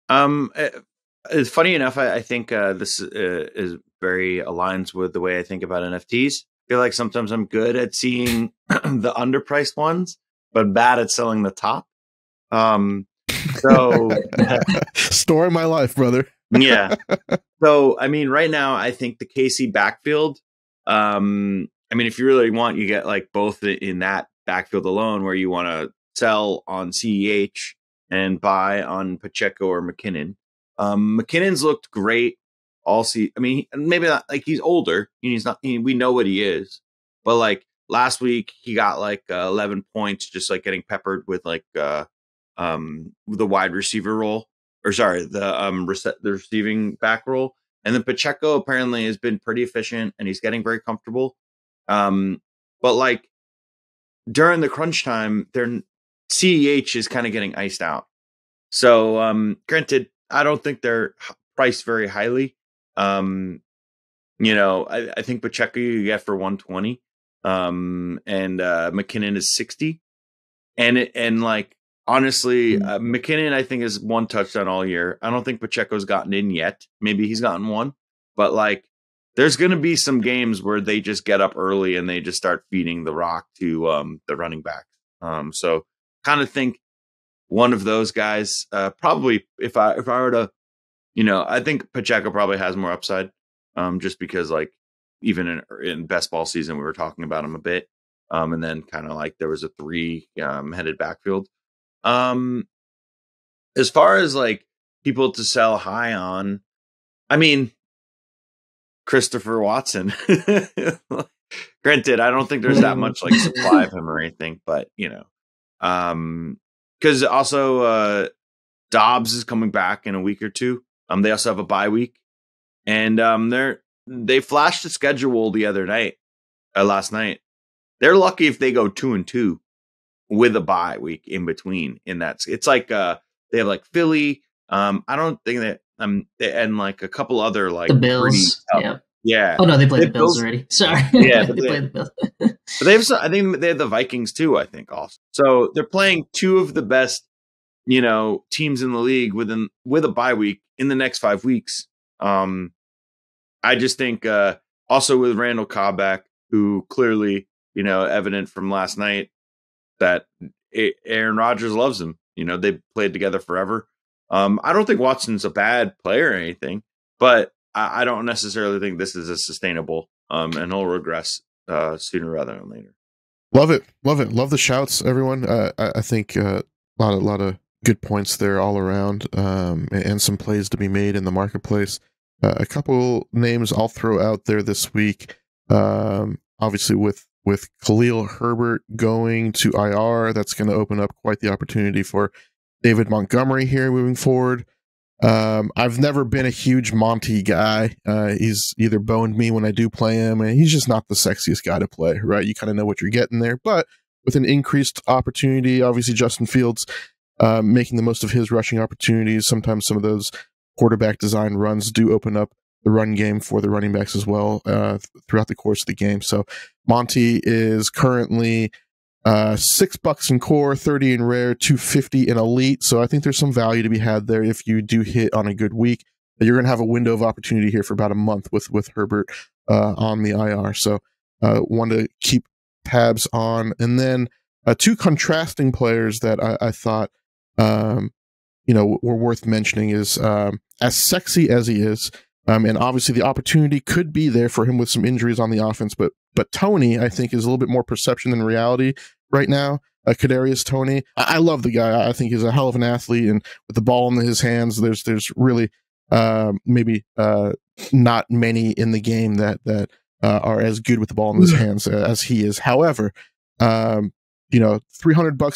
It's funny enough. I think this is very aligns with the way I think about NFTs. I feel like sometimes I'm good at seeing the underpriced ones, but bad at selling the top. So story of my life, brother. Yeah. So, I mean, right now, I think the KC backfield, if you really want, you get like both in that backfield alone, where you want to sell on CEH and buy on Pacheco or McKinnon. McKinnon's looked great all season. I mean, maybe not, like, he's older. He's not. We know what he is, but like last week, he got like 11 points, just like getting peppered with like the wide receiver role. Or sorry, the receiving back role. And then Pacheco apparently has been pretty efficient, and he's getting very comfortable. But like during the crunch time, their CEH is kind of getting iced out. So granted, I don't think they're priced very highly. I think Pacheco you get for 120, and McKinnon is 60, and like. Honestly, McKinnon, I think, is 1 touchdown all year. I don't think Pacheco's gotten in yet. Maybe he's gotten 1. But, like, there's going to be some games where they just get up early and they just start feeding the rock to the running back. So kind of think one of those guys, probably if I were to, I think Pacheco probably has more upside, just because, like, even in best ball season, we were talking about him a bit. And then kind of like there was a 3-headed backfield. As far as like people to sell high on, I mean, Christopher Watson. Granted, I don't think there's that much like supply of him or anything, but because also Dobbs is coming back in a week or two. They also have a bye week, and they flashed the schedule the other night, last night. They're lucky if they go 2-2. With a bye week in between. In that, it's like they have like Philly. I don't think that and like a couple other like The Bills. Yeah. Oh no, they played the Bills already. Sorry. Yeah, but they played the Bills. But I think they have the Vikings too, I think also. So they're playing two of the best, teams in the league with a bye week in the next 5 weeks. I just think also with Randall Cobb back, who clearly, evident from last night that Aaron Rodgers loves him. They played together forever. I don't think Watson's a bad player or anything, but I don't necessarily think this is a sustainable, and he'll regress sooner rather than later. Love it. Love the shouts, everyone. I think a lot of good points there all around, and some plays to be made in the marketplace. A couple names I'll throw out there this week. Obviously, with Khalil Herbert going to IR, that's going to open up quite the opportunity for David Montgomery here moving forward. I've never been a huge Monty guy. He's either boned me when I do play him, and he's just not the sexiest guy to play, right? You kind of know what you're getting there, but with an increased opportunity, obviously Justin Fields making the most of his rushing opportunities. Sometimes some of those quarterback design runs do open up the run game for the running backs as well throughout the course of the game. So Monty is currently $6 in core, 30 in rare, 250 in elite. So I think there's some value to be had there if you do hit on a good week. You're going to have a window of opportunity here for about a month with Herbert on the IR. So one to keep tabs on. And then two contrasting players that I thought were worth mentioning is as sexy as he is, and obviously the opportunity could be there for him with some injuries on the offense, but Tony, I think, is a little bit more perception than reality right now. Kadarius Toney, I love the guy. I think he's a hell of an athlete, and with the ball in his hands, there's really maybe not many in the game that are as good with the ball in his hands as he is. However, $300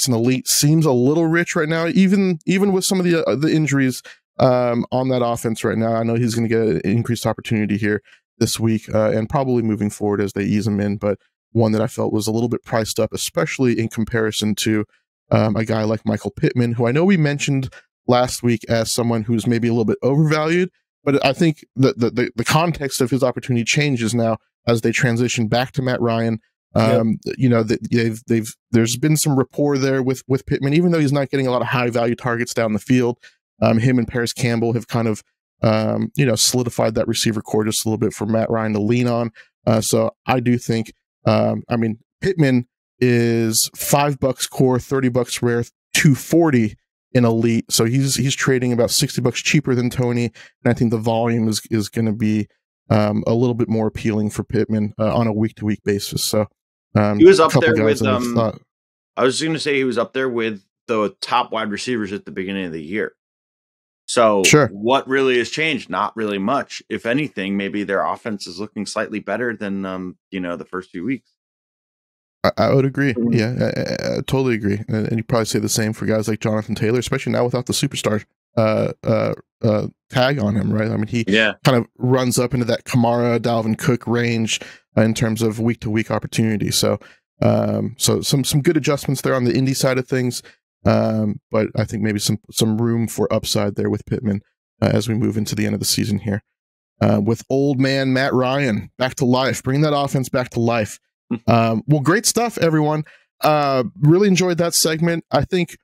in elite seems a little rich right now, even with some of the injuries on that offense right now. I know he's going to get an increased opportunity here this week and probably moving forward as they ease him in, but one that I felt was a little bit priced up, especially in comparison to a guy like Michael Pittman, who I know we mentioned last week as someone who's maybe a little bit overvalued, but I think the context of his opportunity changes now as they transition back to Matt Ryan. There's been some rapport there with Pittman, even though he's not getting a lot of high value targets down the field. Him and Paris Campbell have kind of solidified that receiver core just a little bit for Matt Ryan to lean on. So I do think, Pittman is $5 core, $30 rare, 240 in elite. So he's trading about $60 cheaper than Tony, and I think the volume is going to be a little bit more appealing for Pittman on a week to week basis. So he was up there with I was going to say he was up there with the top wide receivers at the beginning of the year. So sure. What really has changed? Not really much. If anything, maybe their offense is looking slightly better than the first few weeks. I would agree. Yeah, I totally agree. And you probably say the same for guys like Jonathan Taylor, especially now without the superstar tag on him, right? I mean, he kind of runs up into that Kamara, Dalvin Cook range in terms of week to week opportunity. So some good adjustments there on the indie side of things. But I think maybe some room for upside there with Pittman as we move into the end of the season here. With old man Matt Ryan back to life, bring that offense back to life. Well, great stuff, everyone. Really enjoyed that segment. I think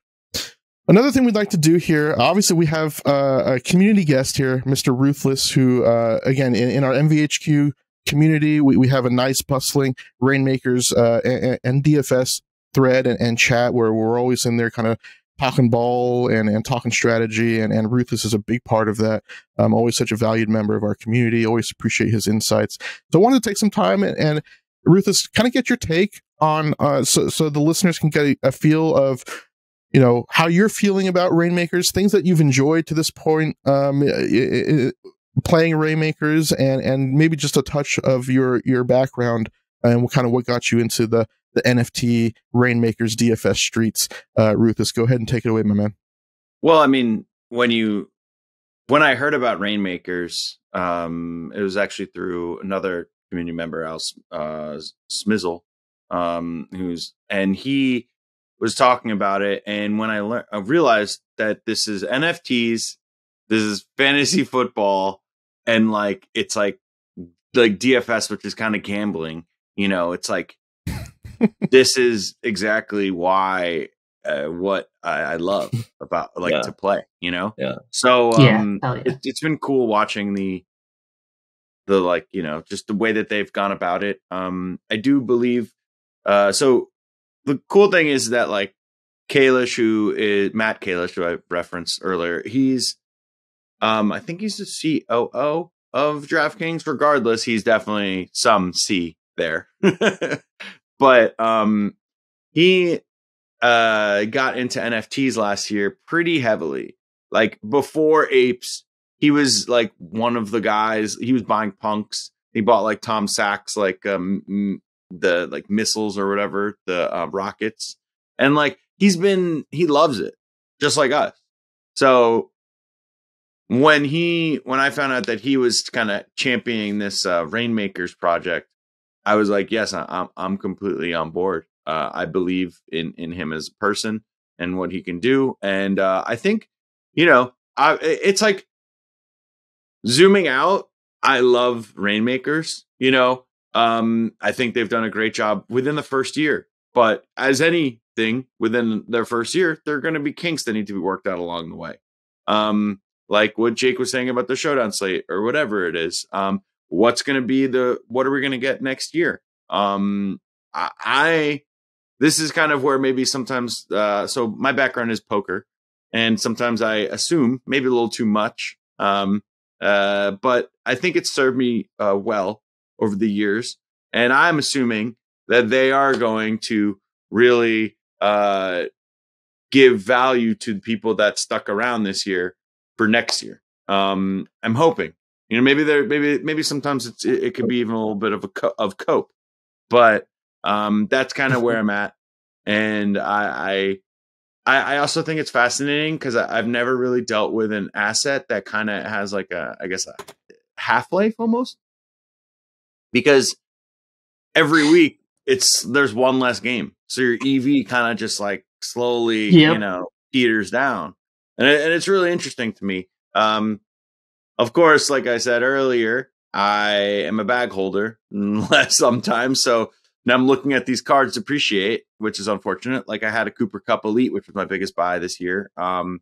another thing we'd like to do here, obviously we have a community guest here, Mr. Roothlus, who, again, in our MVHQ community, we have a nice bustling Rainmakers and DFS thread and chat where we're always in there kind of talking ball and talking strategy, and Roothlus is a big part of that. Always such a valued member of our community, always appreciate his insights. So I wanted to take some time and Roothlus, kind of get your take on so the listeners can get a feel of how you're feeling about Rainmakers, things that you've enjoyed to this point playing Rainmakers, and maybe just a touch of your background and kind of what got you into the NFT Rainmakers DFS streets. Roothlus, go ahead and take it away, my man. Well, I mean, when I heard about Rainmakers, it was actually through another community member, Smizzle, he was talking about it. And when I realized that this is NFTs This is fantasy football, and like it's like DFS, which is kind of gambling. It's like this is exactly why what I love about to play. Yeah. So yeah. it's been cool watching the just the way that they've gone about it. I do believe. So the cool thing is that like Kalish, who is Matt Kalish, who I referenced earlier, he's I think he's the COO of DraftKings. Regardless, he's definitely some C there. But he got into NFTs last year pretty heavily. Like before Apes, he was like one of the guys. He was buying punks. He bought like Tom Sachs, like the like missiles or whatever, the rockets, and like he loves it just like us. So when I found out that he was kind of championing this Rainmakers project, I was like, yes, I'm completely on board. I believe in him as a person and what he can do. And I think, it's like zooming out. I love Rainmakers, I think they've done a great job within the first year, but as anything within their first year, there are going to be kinks that need to be worked out along the way. Like what Jake was saying about the Showdown slate or whatever it is. What's going to be what are we going to get next year? This is kind of where maybe sometimes, so my background is poker, and sometimes I assume maybe a little too much. But I think it's served me well over the years, and I'm assuming that they are going to really give value to the people that stuck around this year for next year. I'm hoping, maybe sometimes it could be even a little bit of cope, but that's kind of where I'm at. And I also think it's fascinating because I've never really dealt with an asset that kind of has like a half-life almost, because every week there's one less game. So your EV kind of just like slowly, peters down. And it's really interesting to me. Of course, like I said earlier, I am a bag holder sometimes. So now I'm looking at these cards depreciate, which is unfortunate. Like I had a Cooper Cup Elite, which was my biggest buy this year. And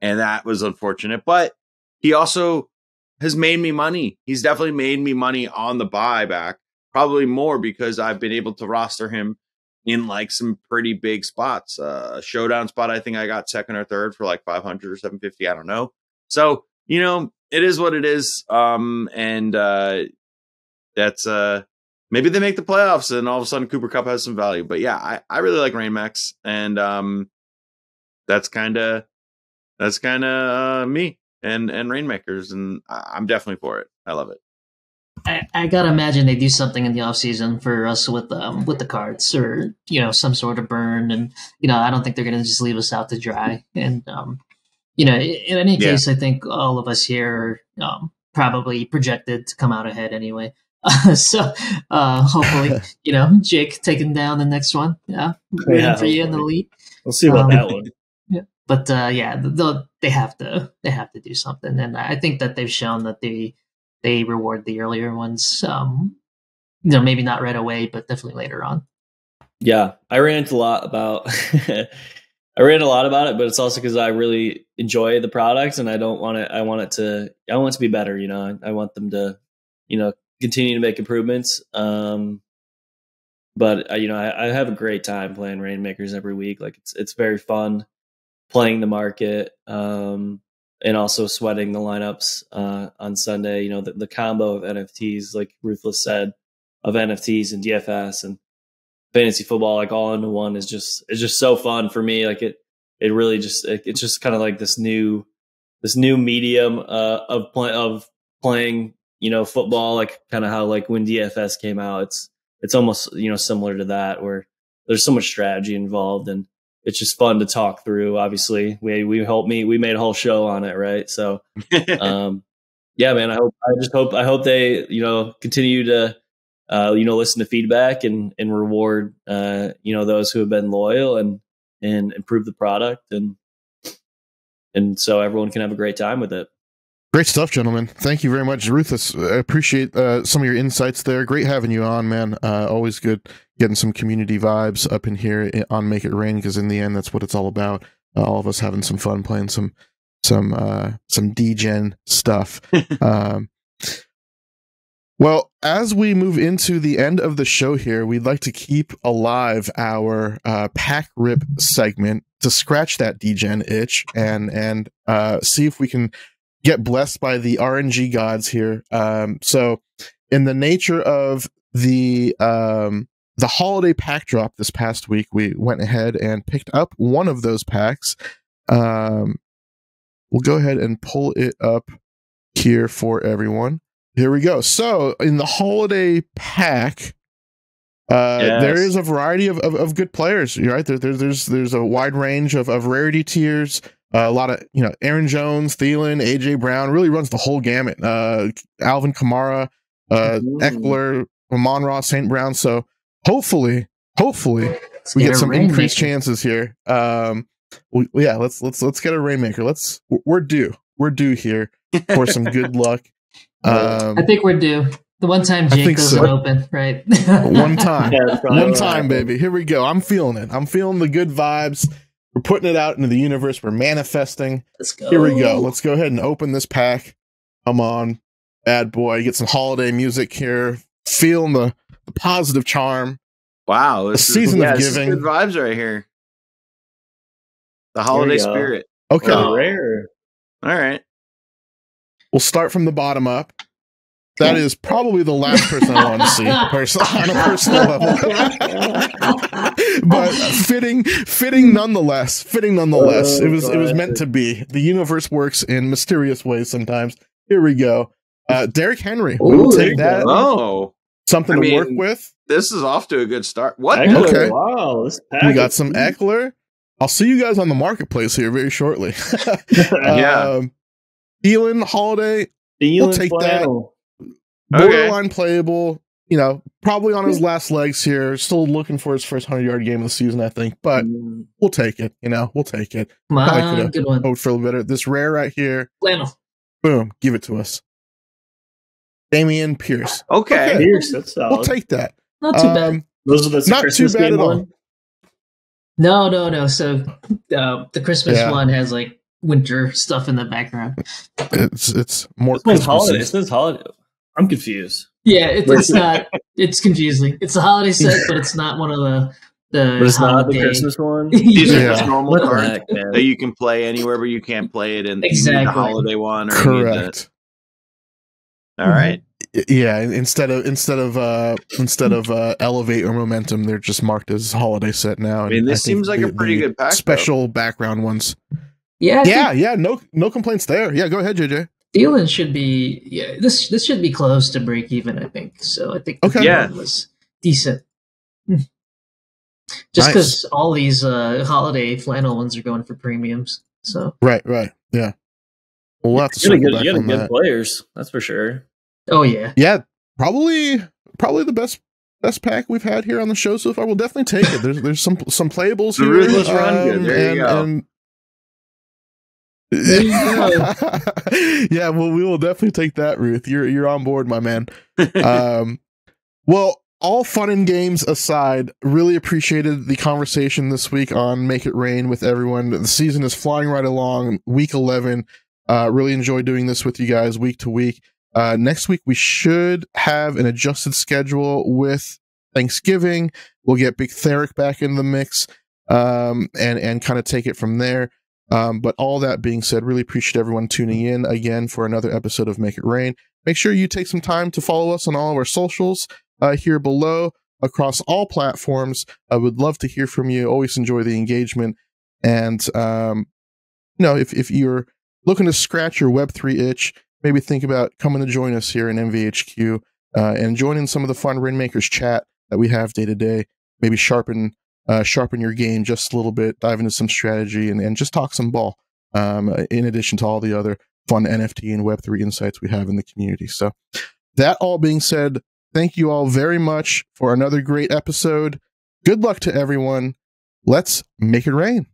that was unfortunate. But he also has made me money. He's definitely made me money on the buyback, probably more because I've been able to roster him in like some pretty big spots. Showdown spot, I think I got second or third for like 500 or 750. I don't know. So, it is what it is. And that's maybe they make the playoffs and all of a sudden Cooper Cup has some value. But yeah, I really like Rainmax, and that's kind of me and Rainmakers, and I'm definitely for it. I love it. I gotta imagine they do something in the off season for us with the cards, or some sort of burn, and I don't think they're gonna just leave us out to dry. And in any case, I think all of us here are probably projected to come out ahead anyway. So hopefully, Jake taking down the next one. Yeah, rooting for you in the lead. We'll see about that one. Yeah, but they have to do something, and I think that they've shown that they reward the earlier ones. Maybe not right away, but definitely later on. Yeah, I rant a lot about it, but it's also because I really enjoy the product, and I want it to be better. I want them to, continue to make improvements. But I have a great time playing Rainmakers every week. Like it's very fun playing the market, and also sweating the lineups on Sunday. The combo of NFTs, like Roothlus said, of NFTs and DFS and fantasy football, like all into one, is just so fun for me. Like it really it's just kind of like this new medium of playing football, like kind of how like when DFS came out, it's almost similar to that, where there's so much strategy involved, and it's just fun to talk through. Obviously, we made a whole show on it, right? So, yeah, man. I hope they continue to listen to feedback and reward those who have been loyal and improve the product, and so everyone can have a great time with it. Great stuff, gentlemen. Thank you very much, Ruthless. I appreciate some of your insights there. Great having you on, man. Always good getting some community vibes up in here on Make It Rain, because in the end, that's what it's all about. All of us having some fun playing some D-Gen stuff. Well, as we move into the end of the show here, we'd like to keep alive our pack rip segment to scratch that D-Gen itch and see if we can get blessed by the RNG gods here. So in the nature of the holiday pack drop this past week, we went ahead and picked up one of those packs. We'll go ahead and pull it up here for everyone. Here we go. So in the holiday pack, there is a variety of good players. You're right. There's a wide range of rarity tiers. A lot of, Aaron Jones, Thielen, AJ Brown, really runs the whole gamut. Alvin Kamara, Eckler, Amon-Ra, St. Brown. So hopefully we get some increased chances here. Let's get a Rainmaker. We're due here for some good luck. I think we're due. The one time Jake doesn't open, right? One time, baby. Here we go. I'm feeling it. I'm feeling the good vibes. We're putting it out into the universe. We're manifesting. Let's go. Here we go. Let's go ahead and open this pack. Come on, bad boy. Get some holiday music here. Feeling the positive charm. Wow. The season of giving. Good vibes right here. The holiday spirit. Okay. Rare. All right. We'll start from the bottom up. That is probably the last person I want to see on a personal level. But fitting nonetheless. It was meant to be. The universe works in mysterious ways sometimes. Here we go. Derrick Henry. We will take that. Oh. Something to work with. This is off to a good start. What? Eckler, okay. Wow. We got some Eckler. I'll see you guys on the marketplace here very shortly. Thielen, Holiday. We'll take that. Borderline playable, probably on his last legs here. Still looking for his first 100-yard game of the season, I think. But we'll take it. We'll take it. Good one. Hope for a little better. This rare right here. Flannel. Boom. Give it to us. Damian Pierce. Okay. Pierce, that's solid. We'll take that. Not too bad. Those are the not Christmas too bad at all. No. So the Christmas one has like winter stuff in the background. It's more holiday. It says holiday. I'm confused. Yeah, it's not. It's confusing. It's a holiday set, but it's not one of the. But it's not the Christmas one. These are just normal cards that you can play anywhere, but you can't play it in the holiday one. Or correct. All right. Yeah. Instead of Elevate or Momentum, they're just marked as holiday set now. I mean, this seems like a pretty good pack. Special background ones. Yeah. No complaints there. Yeah, go ahead, JJ. Thielen should be. Yeah, this should be close to break even. I think so. I think the was decent. Just because all these holiday flannel ones are going for premiums. So right, yeah. We'll have to circle back on that. Good players, that's for sure. Oh yeah, probably the best pack we've had here on the show so far. We'll definitely take it. There's some playables here. Ruthless run good. There you go. Yeah, well, we will definitely take that, Ruth. You're on board, my man. Well, all fun and games aside, really appreciated the conversation this week on Make It Rain with everyone. The season is flying right along. Week 11. Really enjoy doing this with you guys week to week. Next week, we should have an adjusted schedule with Thanksgiving. We'll get Big Theric back in the mix and kind of take it from there. But all that being said, really appreciate everyone tuning in again for another episode of Make It Rain. Make sure you take some time to follow us on all of our socials here below across all platforms. I would love to hear from you. Always enjoy the engagement. And, if you're looking to scratch your Web3 itch, maybe think about coming to join us here in MVHQ and joining some of the fun Rainmakers chat that we have day to day. Maybe sharpen your game just a little bit, dive into some strategy, and just talk some ball, in addition to all the other fun NFT and Web3 insights we have in the community. So that all being said, thank you all very much for another great episode. Good luck to everyone. Let's make it rain.